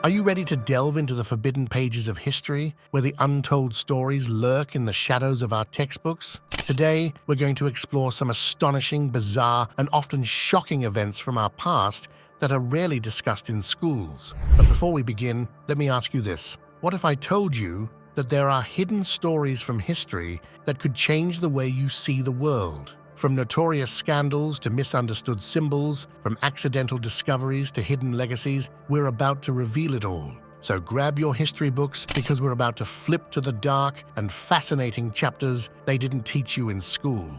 Are you ready to delve into the forbidden pages of history, where the untold stories lurk in the shadows of our textbooks? Today, we're going to explore some astonishing, bizarre, and often shocking events from our past that are rarely discussed in schools. But before we begin, let me ask you this. What if I told you that there are hidden stories from history that could change the way you see the world? From notorious scandals to misunderstood symbols, from accidental discoveries to hidden legacies, we're about to reveal it all. So grab your history books, because we're about to flip to the dark and fascinating chapters they didn't teach you in school.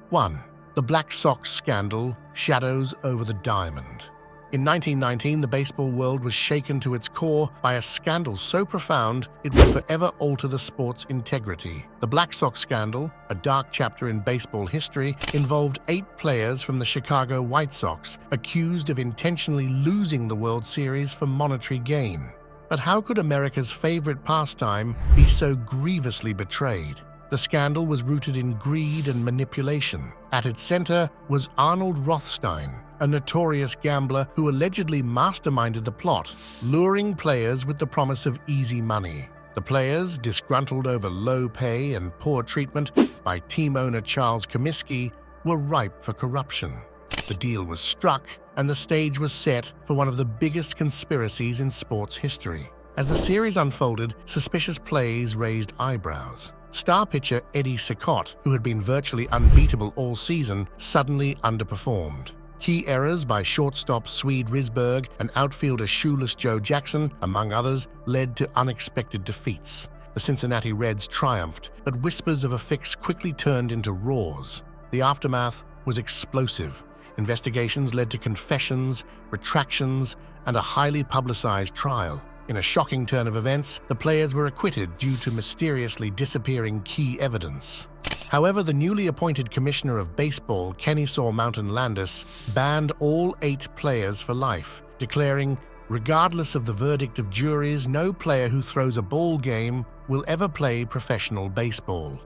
1. The Black Sox Scandal: Shadows over the Diamond. In 1919, the baseball world was shaken to its core by a scandal so profound it would forever alter the sport's integrity. The Black Sox Scandal, a dark chapter in baseball history, involved 8 players from the Chicago White Sox accused of intentionally losing the World Series for monetary gain. But how could America's favorite pastime be so grievously betrayed? The scandal was rooted in greed and manipulation. At its center was Arnold Rothstein, a notorious gambler who allegedly masterminded the plot, luring players with the promise of easy money. The players, disgruntled over low pay and poor treatment by team owner Charles Comiskey, were ripe for corruption. The deal was struck, and the stage was set for one of the biggest conspiracies in sports history. As the series unfolded, suspicious plays raised eyebrows. Star pitcher Eddie Cicotte, who had been virtually unbeatable all season, suddenly underperformed. Key errors by shortstop Swede Risberg and outfielder shoeless Joe Jackson, among others, led to unexpected defeats. The Cincinnati Reds triumphed, but whispers of a fix quickly turned into roars. The aftermath was explosive. Investigations led to confessions, retractions, and a highly publicized trial. In a shocking turn of events, the players were acquitted due to mysteriously disappearing key evidence. However, the newly appointed commissioner of baseball, Kennesaw Mountain Landis, banned all 8 players for life, declaring, regardless of the verdict of juries, no player who throws a ball game will ever play professional baseball.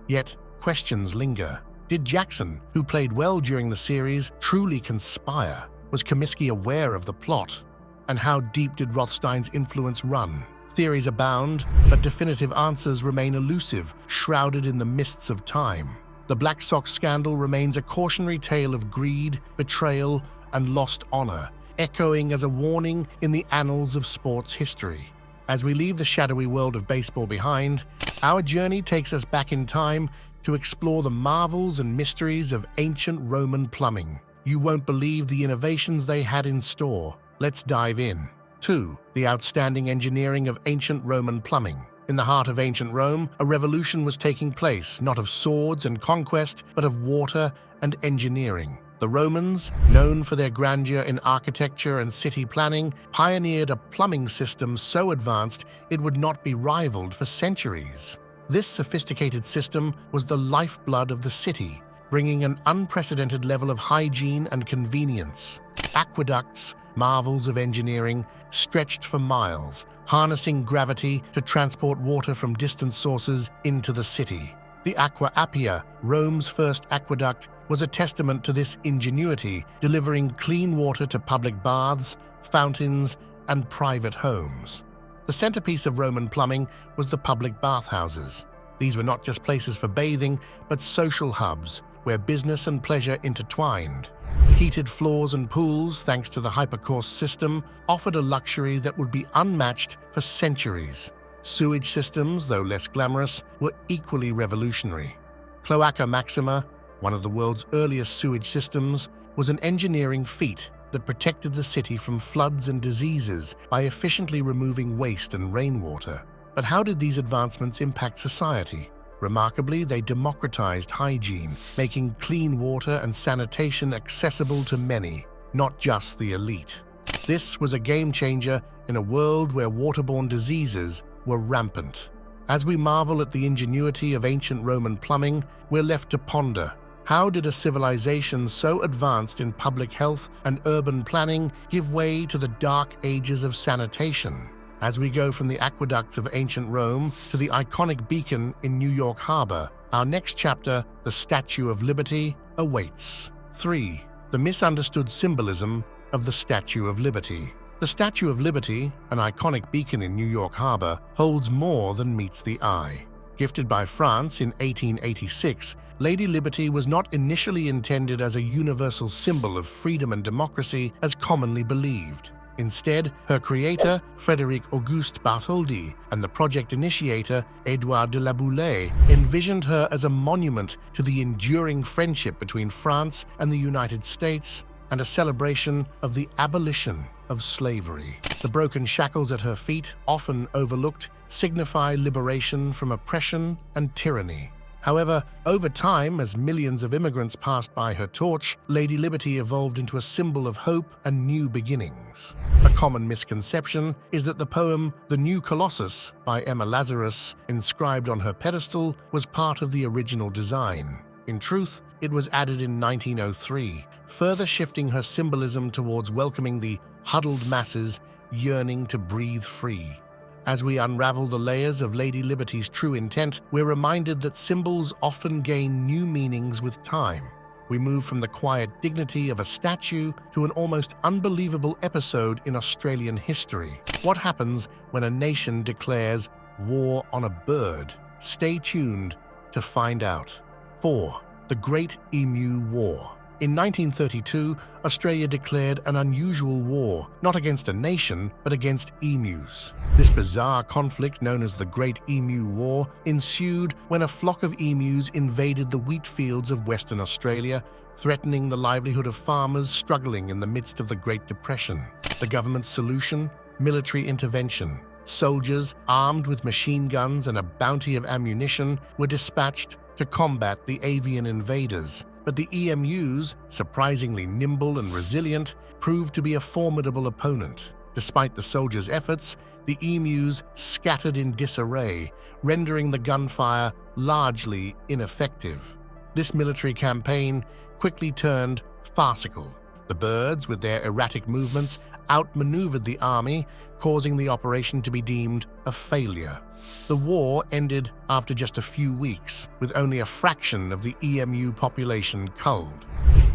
Yet, questions linger. Did Jackson, who played well during the series, truly conspire? Was Comiskey aware of the plot? And how deep did Rothstein's influence run? Theories abound, but definitive answers remain elusive, shrouded in the mists of time. The Black Sox scandal remains a cautionary tale of greed, betrayal, and lost honor, echoing as a warning in the annals of sports history. As we leave the shadowy world of baseball behind, our journey takes us back in time to explore the marvels and mysteries of ancient Roman plumbing. You won't believe the innovations they had in store. Let's dive in. 2. The outstanding engineering of ancient Roman plumbing. In the heart of ancient Rome, a revolution was taking place, not of swords and conquest, but of water and engineering. The Romans, known for their grandeur in architecture and city planning, pioneered a plumbing system so advanced it would not be rivaled for centuries. This sophisticated system was the lifeblood of the city, bringing an unprecedented level of hygiene and convenience. Aqueducts, marvels of engineering, stretched for miles, harnessing gravity to transport water from distant sources into the city. The Aqua Appia, Rome's first aqueduct, was a testament to this ingenuity, delivering clean water to public baths, fountains, and private homes. The centerpiece of Roman plumbing was the public bathhouses. These were not just places for bathing, but social hubs, where business and pleasure intertwined. Heated floors and pools, thanks to the hypercourse system, offered a luxury that would be unmatched for centuries. Sewage systems, though less glamorous, were equally revolutionary. Cloaca Maxima, one of the world's earliest sewage systems, was an engineering feat that protected the city from floods and diseases by efficiently removing waste and rainwater. But how did these advancements impact society? Remarkably, they democratized hygiene, making clean water and sanitation accessible to many, not just the elite. This was a game-changer in a world where waterborne diseases were rampant. As we marvel at the ingenuity of ancient Roman plumbing, we're left to ponder, how did a civilization so advanced in public health and urban planning give way to the dark ages of sanitation? As we go from the aqueducts of ancient Rome to the iconic beacon in New York Harbor, our next chapter, the Statue of Liberty, awaits. 3. The misunderstood symbolism of the Statue of Liberty. The Statue of Liberty, an iconic beacon in New York Harbor, holds more than meets the eye. Gifted by France in 1886, Lady Liberty was not initially intended as a universal symbol of freedom and democracy as commonly believed. Instead, her creator, Frédéric Auguste Bartholdi, and the project initiator, Édouard de la Boulaye, envisioned her as a monument to the enduring friendship between France and the United States and a celebration of the abolition of slavery. The broken shackles at her feet, often overlooked, signify liberation from oppression and tyranny. However, over time, as millions of immigrants passed by her torch, Lady Liberty evolved into a symbol of hope and new beginnings. A common misconception is that the poem The New Colossus by Emma Lazarus, inscribed on her pedestal, was part of the original design. In truth, it was added in 1903, further shifting her symbolism towards welcoming the huddled masses yearning to breathe free. As we unravel the layers of Lady Liberty's true intent, we're reminded that symbols often gain new meanings with time. We move from the quiet dignity of a statue to an almost unbelievable episode in Australian history. What happens when a nation declares war on a bird? Stay tuned to find out. 4. The Great Emu War. In 1932, Australia declared an unusual war, not against a nation, but against emus. This bizarre conflict, known as the Great Emu War, ensued when a flock of emus invaded the wheat fields of Western Australia, threatening the livelihood of farmers struggling in the midst of the Great Depression. The government's solution? Military intervention. Soldiers, armed with machine guns and a bounty of ammunition, were dispatched to combat the avian invaders. But the EMUs, surprisingly nimble and resilient, proved to be a formidable opponent. Despite the soldiers' efforts, the emus scattered in disarray, rendering the gunfire largely ineffective. This military campaign quickly turned farcical. The birds, with their erratic movements, outmaneuvered the army, causing the operation to be deemed a failure. The war ended after just a few weeks, with only a fraction of the EMU population culled.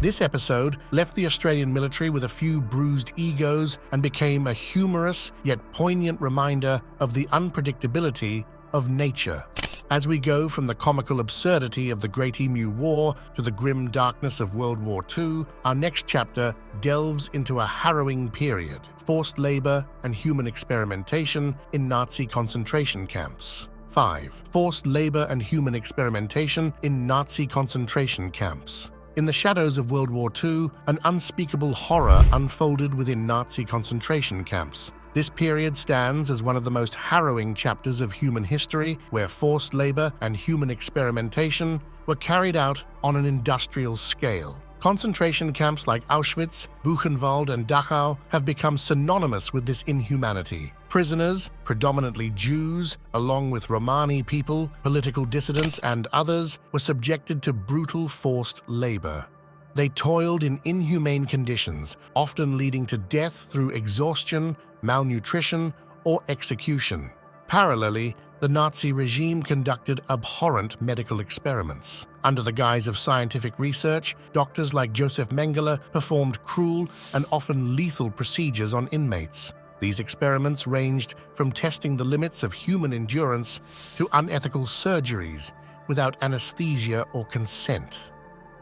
This episode left the Australian military with a few bruised egos and became a humorous yet poignant reminder of the unpredictability of nature. As we go from the comical absurdity of the Great Emu War to the grim darkness of World War II, our next chapter delves into a harrowing period: forced labor and human experimentation in Nazi concentration camps. 5. Forced labor and human experimentation in Nazi concentration camps. In the shadows of World War II, an unspeakable horror unfolded within Nazi concentration camps. This period stands as one of the most harrowing chapters of human history, where forced labor and human experimentation were carried out on an industrial scale. Concentration camps like Auschwitz, Buchenwald, and Dachau have become synonymous with this inhumanity. Prisoners, predominantly Jews, along with Romani people, political dissidents, and others, were subjected to brutal forced labor. They toiled in inhumane conditions, often leading to death through exhaustion, malnutrition, or execution. Parallelly, the Nazi regime conducted abhorrent medical experiments. Under the guise of scientific research, doctors like Joseph Mengele performed cruel and often lethal procedures on inmates. These experiments ranged from testing the limits of human endurance to unethical surgeries without anesthesia or consent.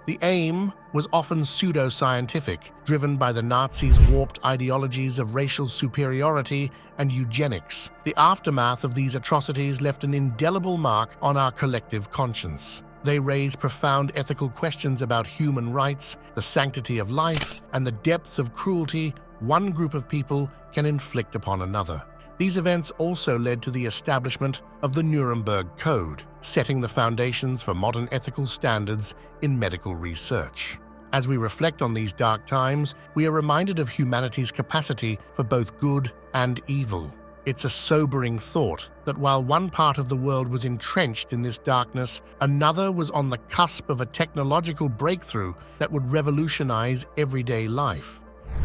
The aim was often pseudo-scientific, driven by the Nazis' warped ideologies of racial superiority and eugenics. The aftermath of these atrocities left an indelible mark on our collective conscience. They raise profound ethical questions about human rights, the sanctity of life, and the depths of cruelty one group of people can inflict upon another. These events also led to the establishment of the Nuremberg Code, setting the foundations for modern ethical standards in medical research. As we reflect on these dark times, we are reminded of humanity's capacity for both good and evil. It's a sobering thought that while one part of the world was entrenched in this darkness, another was on the cusp of a technological breakthrough that would revolutionize everyday life.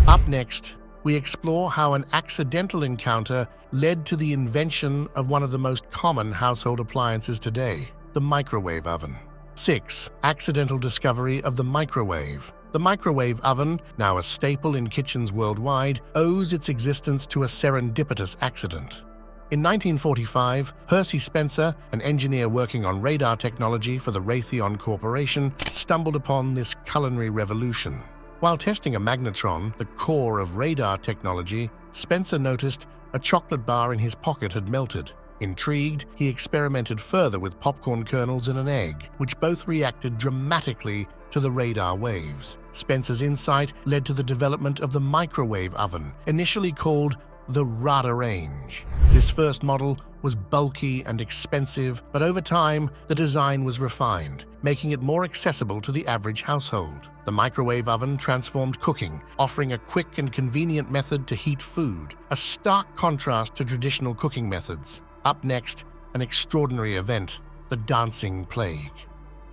Up next, we explore how an accidental encounter led to the invention of one of the most common household appliances today, the microwave oven. 6. Accidental discovery of the microwave. The microwave oven, now a staple in kitchens worldwide, owes its existence to a serendipitous accident. In 1945, Percy Spencer, an engineer working on radar technology for the Raytheon Corporation, stumbled upon this culinary revolution. While testing a magnetron, the core of radar technology, Spencer noticed a chocolate bar in his pocket had melted. Intrigued, he experimented further with popcorn kernels and an egg, which both reacted dramatically to the radar waves. Spencer's insight led to the development of the microwave oven, initially called the Radarange. This first model was bulky and expensive, but over time, the design was refined, making it more accessible to the average household. The microwave oven transformed cooking, offering a quick and convenient method to heat food, a stark contrast to traditional cooking methods. Up next, an extraordinary event, the dancing plague.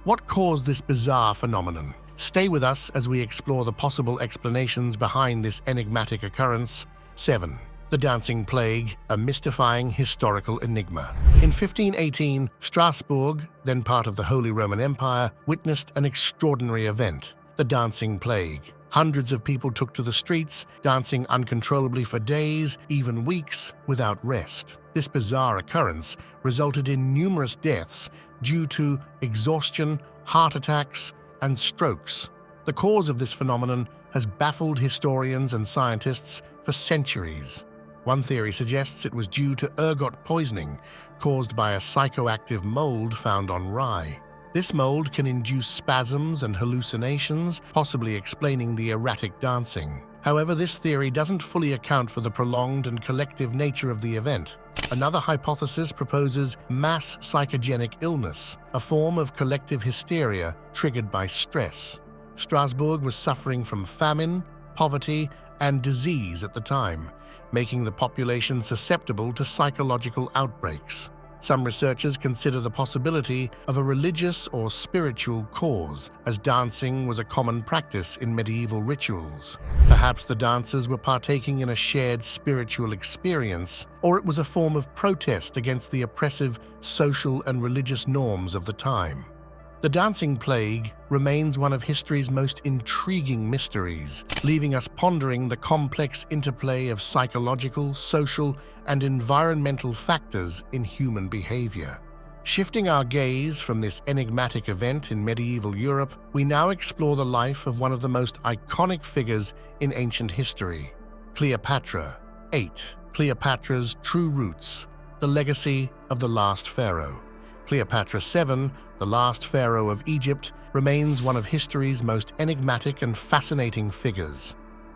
What caused this bizarre phenomenon? Stay with us as we explore the possible explanations behind this enigmatic occurrence. 7. The Dancing Plague, a mystifying historical enigma. In 1518, Strasbourg, then part of the Holy Roman Empire, witnessed an extraordinary event, the Dancing Plague. Hundreds of people took to the streets, dancing uncontrollably for days, even weeks, without rest. This bizarre occurrence resulted in numerous deaths due to exhaustion, heart attacks, and strokes. The cause of this phenomenon has baffled historians and scientists for centuries. One theory suggests it was due to ergot poisoning caused by a psychoactive mold found on rye. This mold can induce spasms and hallucinations, possibly explaining the erratic dancing. However, this theory doesn't fully account for the prolonged and collective nature of the event. Another hypothesis proposes mass psychogenic illness, a form of collective hysteria triggered by stress. Strasbourg was suffering from famine, poverty, and disease at the time, making the population susceptible to psychological outbreaks. Some researchers consider the possibility of a religious or spiritual cause, as dancing was a common practice in medieval rituals. Perhaps the dancers were partaking in a shared spiritual experience, or it was a form of protest against the oppressive social and religious norms of the time. The dancing plague remains one of history's most intriguing mysteries, leaving us pondering the complex interplay of psychological, social, and environmental factors in human behavior. Shifting our gaze from this enigmatic event in medieval Europe, we now explore the life of one of the most iconic figures in ancient history, Cleopatra. 8. Cleopatra's True Roots, the Legacy of the Last Pharaoh. Cleopatra 7, the last pharaoh of Egypt, remains one of history's most enigmatic and fascinating figures.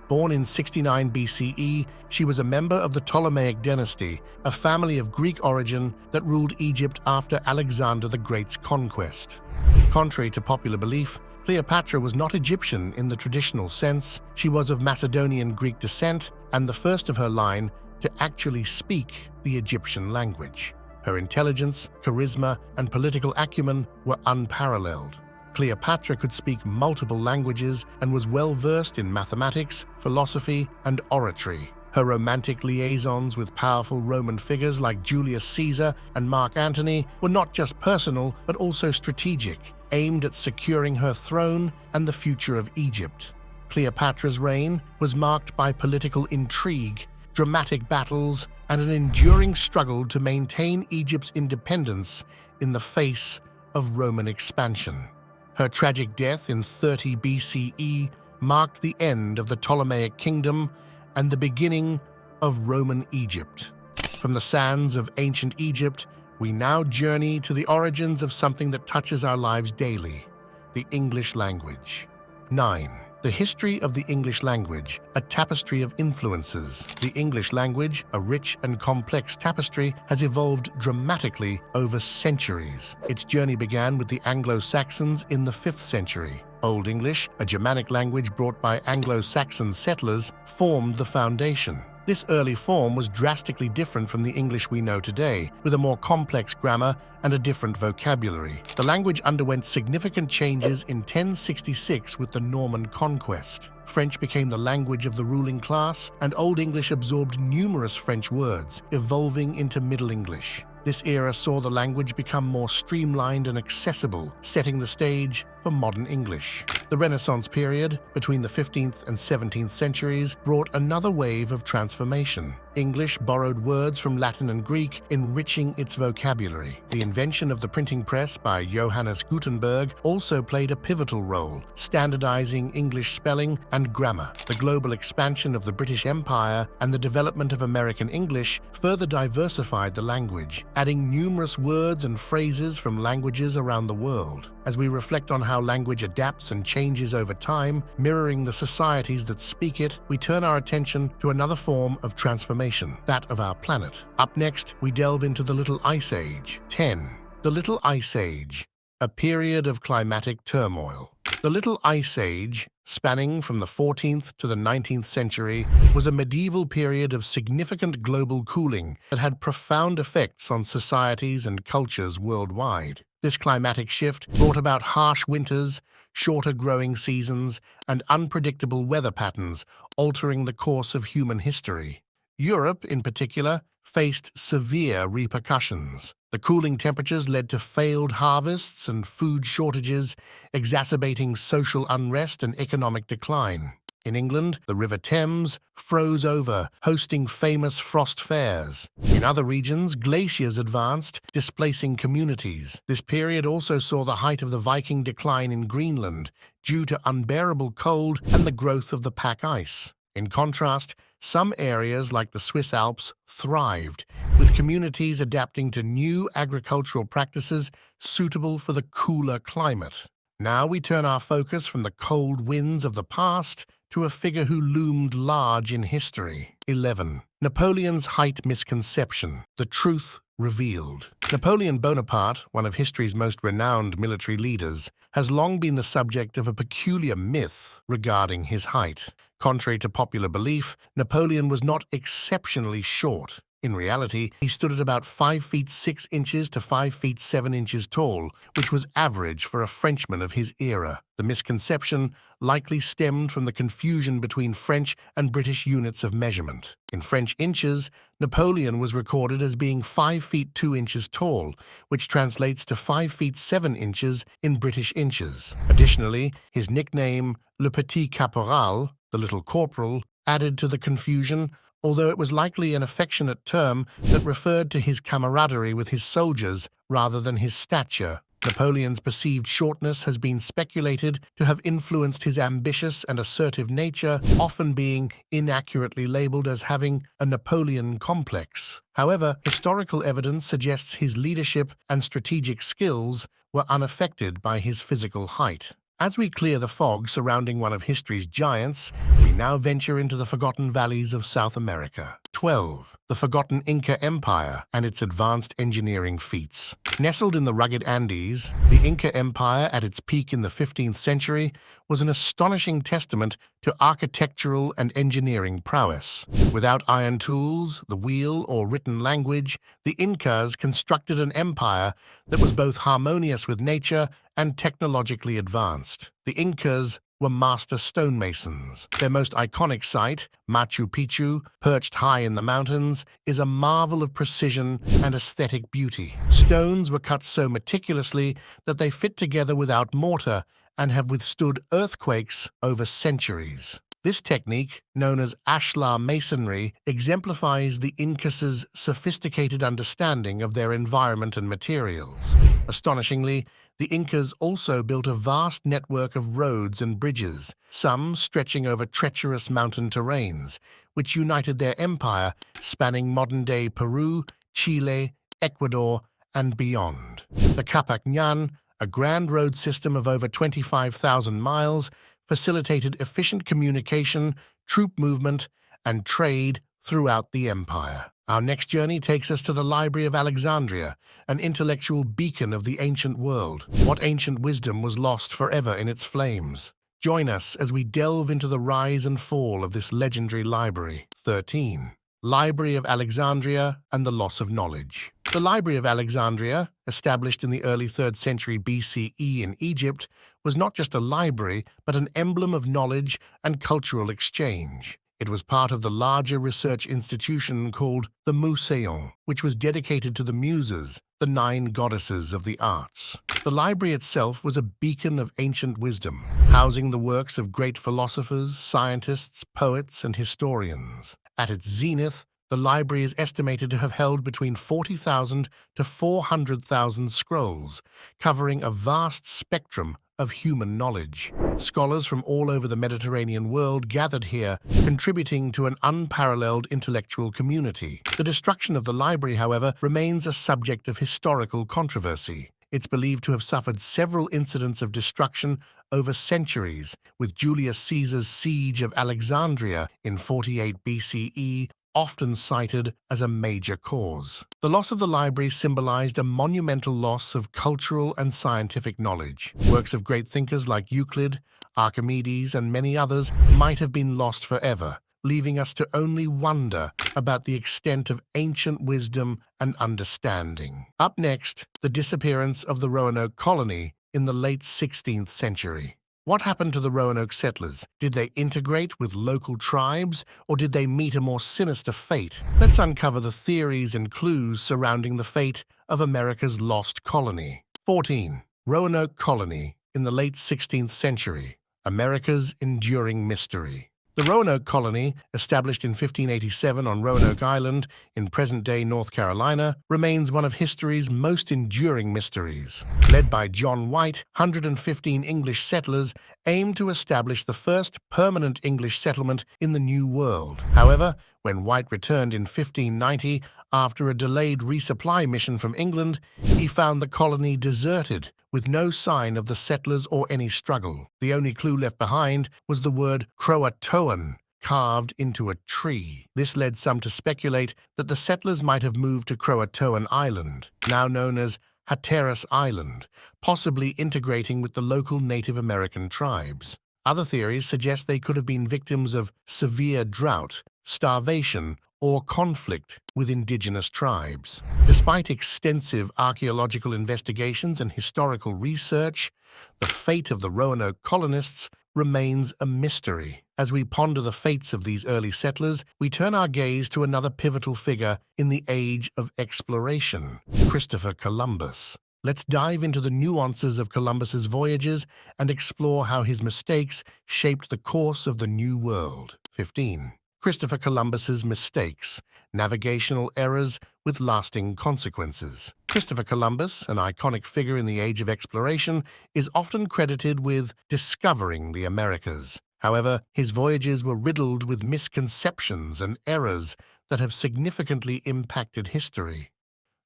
Born in 69 BCE, she was a member of the Ptolemaic dynasty, a family of Greek origin that ruled Egypt after Alexander the Great's conquest. Contrary to popular belief, Cleopatra was not Egyptian in the traditional sense. She was of Macedonian Greek descent and the first of her line to actually speak the Egyptian language. Her intelligence, charisma, and political acumen were unparalleled. Cleopatra could speak multiple languages and was well-versed in mathematics, philosophy, and oratory. Her romantic liaisons with powerful Roman figures like Julius Caesar and Mark Antony were not just personal, but also strategic, aimed at securing her throne and the future of Egypt. Cleopatra's reign was marked by political intrigue, dramatic battles, and an enduring struggle to maintain Egypt's independence in the face of Roman expansion. Her tragic death in 30 BCE marked the end of the Ptolemaic kingdom and the beginning of Roman Egypt. From the sands of ancient Egypt, we now journey to the origins of something that touches our lives daily, the English language. 9. The history of the English language, a tapestry of influences. The English language, a rich and complex tapestry, has evolved dramatically over centuries. Its journey began with the Anglo-Saxons in the 5th century. Old English, a Germanic language brought by Anglo-Saxon settlers, formed the foundation. This early form was drastically different from the English we know today, with a more complex grammar and a different vocabulary. The language underwent significant changes in 1066 with the Norman conquest. French became the language of the ruling class, and Old English absorbed numerous French words, evolving into Middle English. This era saw the language become more streamlined and accessible, setting the stage for modern English. The Renaissance period, between the 15th and 17th centuries, brought another wave of transformation. English borrowed words from Latin and Greek, enriching its vocabulary. The invention of the printing press by Johannes Gutenberg also played a pivotal role, standardizing English spelling and grammar. The global expansion of the British Empire and the development of American English further diversified the language, adding numerous words and phrases from languages around the world. As we reflect on how language adapts and changes over time, mirroring the societies that speak it, we turn our attention to another form of transformation, that of our planet. Up next, we delve into the Little Ice Age. 10. The Little Ice Age, a period of climatic turmoil. The Little Ice Age, spanning from the 14th to the 19th century, was a medieval period of significant global cooling that had profound effects on societies and cultures worldwide. This climatic shift brought about harsh winters, shorter growing seasons, and unpredictable weather patterns, altering the course of human history. Europe, in particular, faced severe repercussions. The cooling temperatures led to failed harvests and food shortages, exacerbating social unrest and economic decline. In England, the River Thames froze over, hosting famous frost fairs. In other regions, glaciers advanced, displacing communities. This period also saw the height of the Viking decline in Greenland due to unbearable cold and the growth of the pack ice. In contrast, some areas like the Swiss Alps thrived, with communities adapting to new agricultural practices suitable for the cooler climate. Now we turn our focus from the cold winds of the past to a figure who loomed large in history. 11. Napoleon's height misconception, the truth revealed. Napoleon Bonaparte, one of history's most renowned military leaders, has long been the subject of a peculiar myth regarding his height. Contrary to popular belief, Napoleon was not exceptionally short. In reality, he stood at about 5 feet 6 inches to 5 feet 7 inches tall, which was average for a Frenchman of his era. The misconception likely stemmed from the confusion between French and British units of measurement. In French inches, Napoleon was recorded as being 5 feet 2 inches tall, which translates to 5 feet 7 inches in British inches. Additionally, his nickname, Le Petit Caporal, the Little Corporal, added to the confusion, although it was likely an affectionate term that referred to his camaraderie with his soldiers rather than his stature. Napoleon's perceived shortness has been speculated to have influenced his ambitious and assertive nature, often being inaccurately labeled as having a Napoleon complex. However, historical evidence suggests his leadership and strategic skills were unaffected by his physical height. As we clear the fog surrounding one of history's giants, we now venture into the forgotten valleys of South America. 12. The forgotten Inca Empire and its advanced engineering feats. Nestled in the rugged Andes, the Inca Empire at its peak in the 15th century was an astonishing testament to architectural and engineering prowess. Without iron tools, the wheel, or written language, the Incas constructed an empire that was both harmonious with nature and technologically advanced. The Incas were master stonemasons. Their most iconic site, Machu Picchu, perched high in the mountains, is a marvel of precision and aesthetic beauty. Stones were cut so meticulously that they fit together without mortar and have withstood earthquakes over centuries. This technique, known as ashlar masonry, exemplifies the Incas' sophisticated understanding of their environment and materials. Astonishingly, the Incas also built a vast network of roads and bridges, some stretching over treacherous mountain terrains, which united their empire, spanning modern-day Peru, Chile, Ecuador, and beyond. The Capacñan, a grand road system of over 25,000 miles, facilitated efficient communication, troop movement, and trade throughout the empire. Our next journey takes us to the Library of Alexandria, an intellectual beacon of the ancient world. What ancient wisdom was lost forever in its flames? Join us as we delve into the rise and fall of this legendary library. 13. Library of Alexandria and the Loss of Knowledge. The Library of Alexandria, established in the early 3rd century BCE in Egypt, was not just a library, but an emblem of knowledge and cultural exchange. It was part of the larger research institution called the Museion, which was dedicated to the Muses, the 9 goddesses of the arts. The library itself was a beacon of ancient wisdom, housing the works of great philosophers, scientists, poets, and historians. At its zenith, the library is estimated to have held between 40,000 to 400,000 scrolls, covering a vast spectrum of human knowledge. Scholars from all over the Mediterranean world gathered here, contributing to an unparalleled intellectual community. The destruction of the library, however, remains a subject of historical controversy. It's believed to have suffered several incidents of destruction over centuries, with Julius Caesar's siege of Alexandria in 48 BCE often cited as a major cause. The loss of the library symbolized a monumental loss of cultural and scientific knowledge. Works of great thinkers like Euclid, Archimedes, and many others might have been lost forever, leaving us to only wonder about the extent of ancient wisdom and understanding. Up next, the disappearance of the Rowan O Colony in the late 16th century. What happened to the Roanoke settlers? Did they integrate with local tribes, or did they meet a more sinister fate? Let's uncover the theories and clues surrounding the fate of America's lost colony. 14. Roanoke Colony in the late 16th century. America's enduring mystery. The Roanoke Colony, established in 1587 on Roanoke Island in present-day North Carolina, remains one of history's most enduring mysteries. Led by John White, 115 English settlers aimed to establish the first permanent English settlement in the New World. However, when White returned in 1590 after a delayed resupply mission from England, he found the colony deserted, with no sign of the settlers or any struggle. The only clue left behind was the word Croatoan, carved into a tree. This led some to speculate that the settlers might have moved to Croatoan Island, now known as Hatteras Island, possibly integrating with the local Native American tribes. Other theories suggest they could have been victims of severe drought, starvation, or conflict with indigenous tribes. Despite extensive archaeological investigations and historical research, the fate of the Roanoke colonists remains a mystery. As we ponder the fates of these early settlers, we turn our gaze to another pivotal figure in the age of exploration, Christopher Columbus. Let's dive into the nuances of Columbus's voyages and explore how his mistakes shaped the course of the New World. 15. Christopher Columbus's mistakes, navigational errors with lasting consequences. Christopher Columbus, an iconic figure in the age of exploration, is often credited with discovering the Americas. However, his voyages were riddled with misconceptions and errors that have significantly impacted history.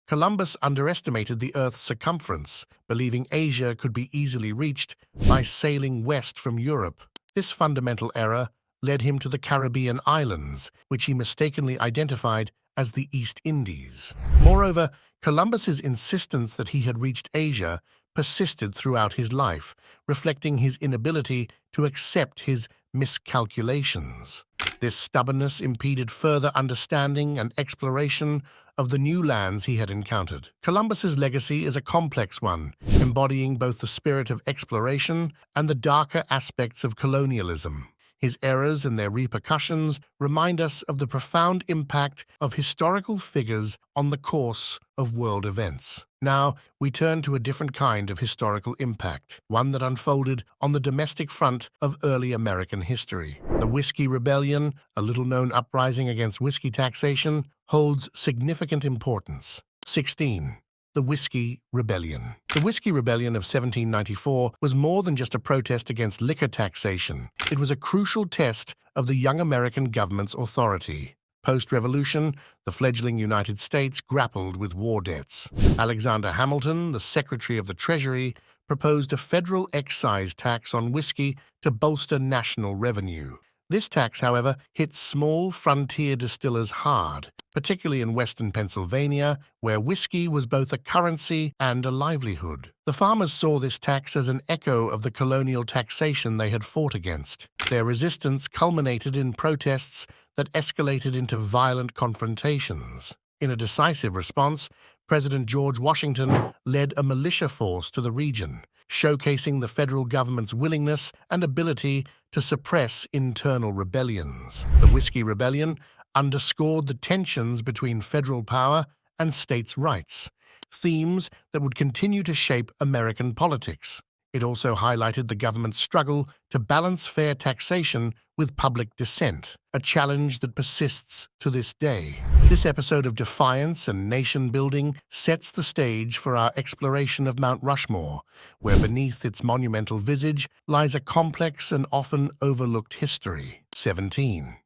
Columbus underestimated the Earth's circumference, believing Asia could be easily reached by sailing west from Europe. This fundamental error led him to the Caribbean islands, which he mistakenly identified as the East Indies. Moreover, Columbus's insistence that he had reached Asia persisted throughout his life, reflecting his inability to accept his miscalculations. This stubbornness impeded further understanding and exploration of the new lands he had encountered. Columbus's legacy is a complex one, embodying both the spirit of exploration and the darker aspects of colonialism. His errors and their repercussions remind us of the profound impact of historical figures on the course of world events. Now, we turn to a different kind of historical impact, one that unfolded on the domestic front of early American history. The Whiskey Rebellion, a little-known uprising against whiskey taxation, holds significant importance. 16. The Whiskey Rebellion. The Whiskey Rebellion of 1794 was more than just a protest against liquor taxation. It was a crucial test of the young American government's authority. Post-revolution, the fledgling United States grappled with war debts. Alexander Hamilton, the Secretary of the Treasury, proposed a federal excise tax on whiskey to bolster national revenue. This tax, however, hit small frontier distillers hard, particularly in western Pennsylvania, where whiskey was both a currency and a livelihood. The farmers saw this tax as an echo of the colonial taxation they had fought against. Their resistance culminated in protests that escalated into violent confrontations. In a decisive response, President George Washington led a militia force to the region, showcasing the federal government's willingness and ability to suppress internal rebellions. The Whiskey Rebellion underscored the tensions between federal power and states' rights, themes that would continue to shape American politics. It also highlighted the government's struggle to balance fair taxation with public dissent, a challenge that persists to this day. This episode of defiance and nation-building sets the stage for our exploration of Mount Rushmore, where beneath its monumental visage lies a complex and often overlooked history. 17.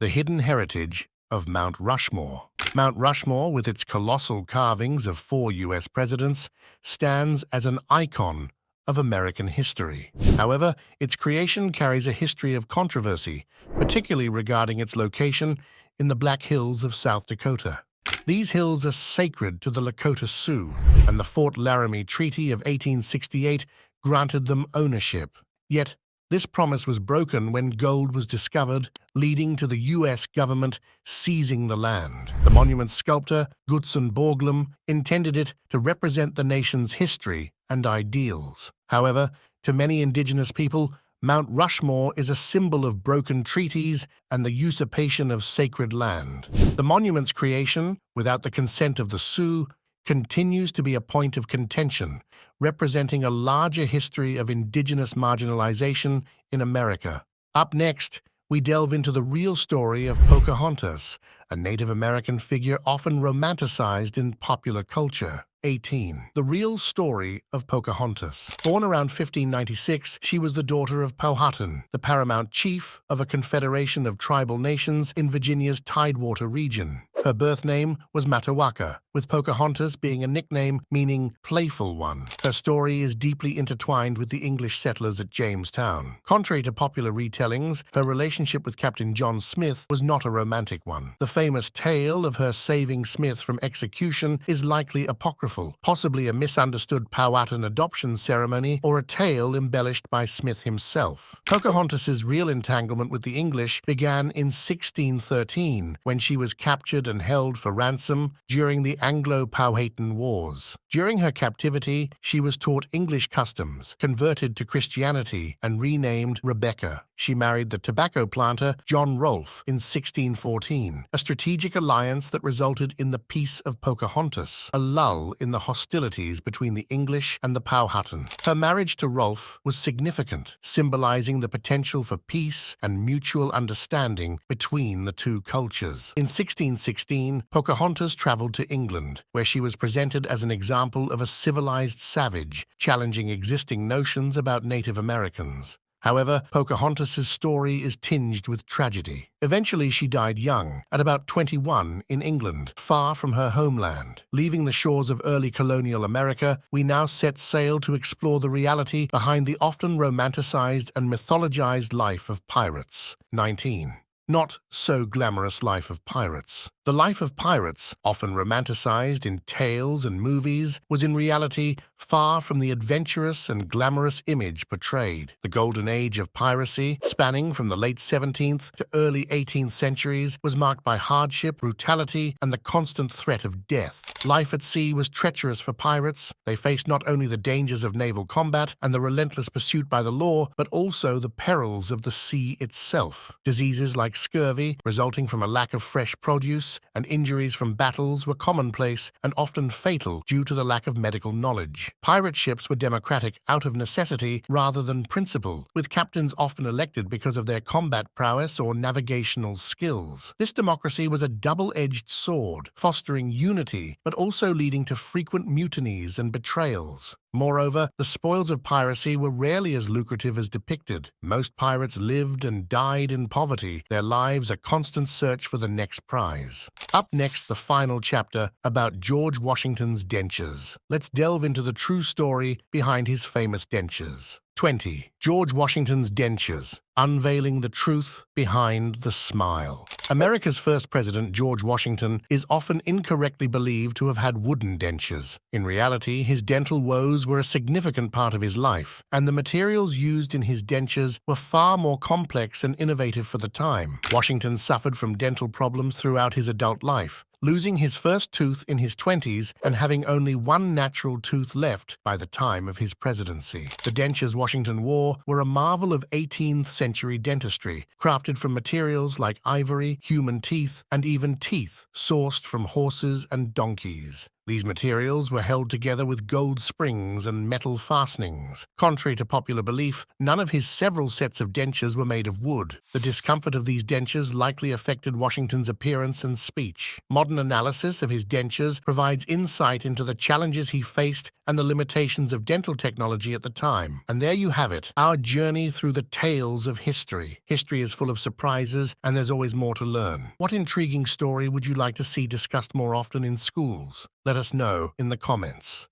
The hidden heritage of Mount Rushmore. Mount Rushmore, with its colossal carvings of 4 U.S. presidents, stands as an icon of American history. However, its creation carries a history of controversy, particularly regarding its location in the Black Hills of South Dakota. These hills are sacred to the Lakota Sioux, and the Fort Laramie Treaty of 1868 granted them ownership. Yet, this promise was broken when gold was discovered, leading to the U.S. government seizing the land. The monument's sculptor, Gutzon Borglum, intended it to represent the nation's history and ideals. However, to many indigenous people, Mount Rushmore is a symbol of broken treaties and the usurpation of sacred land. The monument's creation, without the consent of the Sioux, continues to be a point of contention, representing a larger history of indigenous marginalization in America. Up next, we delve into the real story of Pocahontas, a Native American figure often romanticized in popular culture. 18. The real story of Pocahontas. Born around 1596, she was the daughter of Powhatan, the paramount chief of a confederation of tribal nations in Virginia's Tidewater region. Her birth name was Matawaka, with Pocahontas being a nickname meaning playful one. Her story is deeply intertwined with the English settlers at Jamestown. Contrary to popular retellings, her relationship with Captain John Smith was not a romantic one. The famous tale of her saving Smith from execution is likely apocryphal, possibly a misunderstood Powhatan adoption ceremony or a tale embellished by Smith himself. Pocahontas's real entanglement with the English began in 1613, when she was captured and held for ransom during the Anglo-Powhatan Wars. During her captivity, she was taught English customs, converted to Christianity, and renamed Rebecca. She married the tobacco planter John Rolfe in 1614, a strategic alliance that resulted in the Peace of Pocahontas, a lull in the hostilities between the English and the Powhatan. Her marriage to Rolfe was significant, symbolizing the potential for peace and mutual understanding between the two cultures. In 1616, Pocahontas traveled to England, where she was presented as an example of a civilized savage, challenging existing notions about Native Americans. However, Pocahontas' story is tinged with tragedy. Eventually, she died young, at about 21, in England, far from her homeland. Leaving the shores of early colonial America, we now set sail to explore the reality behind the often romanticized and mythologized life of pirates. 19. Not so glamorous life of pirates. The life of pirates, often romanticized in tales and movies, was in reality far from the adventurous and glamorous image portrayed. The golden age of piracy, spanning from the late 17th to early 18th centuries, was marked by hardship, brutality, and the constant threat of death. Life at sea was treacherous for pirates. They faced not only the dangers of naval combat and the relentless pursuit by the law, but also the perils of the sea itself. Diseases like scurvy, resulting from a lack of fresh produce, and injuries from battles were commonplace and often fatal due to the lack of medical knowledge. Pirate ships were democratic out of necessity rather than principle, with captains often elected because of their combat prowess or navigational skills. This democracy was a double-edged sword, fostering unity but also leading to frequent mutinies and betrayals. Moreover, the spoils of piracy were rarely as lucrative as depicted. Most pirates lived and died in poverty, their lives a constant search for the next prize. Up next, the final chapter about George Washington's dentures. Let's delve into the true story behind his famous dentures. 20. George Washington's dentures, unveiling the truth behind the smile. America's first president, George Washington, is often incorrectly believed to have had wooden dentures. In reality, his dental woes were a significant part of his life, and the materials used in his dentures were far more complex and innovative for the time. Washington suffered from dental problems throughout his adult life, losing his first tooth in his 20s and having only one natural tooth left by the time of his presidency. The Dentures Washington War were a marvel of 18th century dentistry, crafted from materials like ivory, human teeth, and even teeth sourced from horses and donkeys. These materials were held together with gold springs and metal fastenings. Contrary to popular belief, none of his several sets of dentures were made of wood. The discomfort of these dentures likely affected Washington's appearance and speech. Modern analysis of his dentures provides insight into the challenges he faced and the limitations of dental technology at the time. And there you have it, our journey through the tales of history. History is full of surprises, and there's always more to learn. What intriguing story would you like to see discussed more often in schools? Let us know in the comments.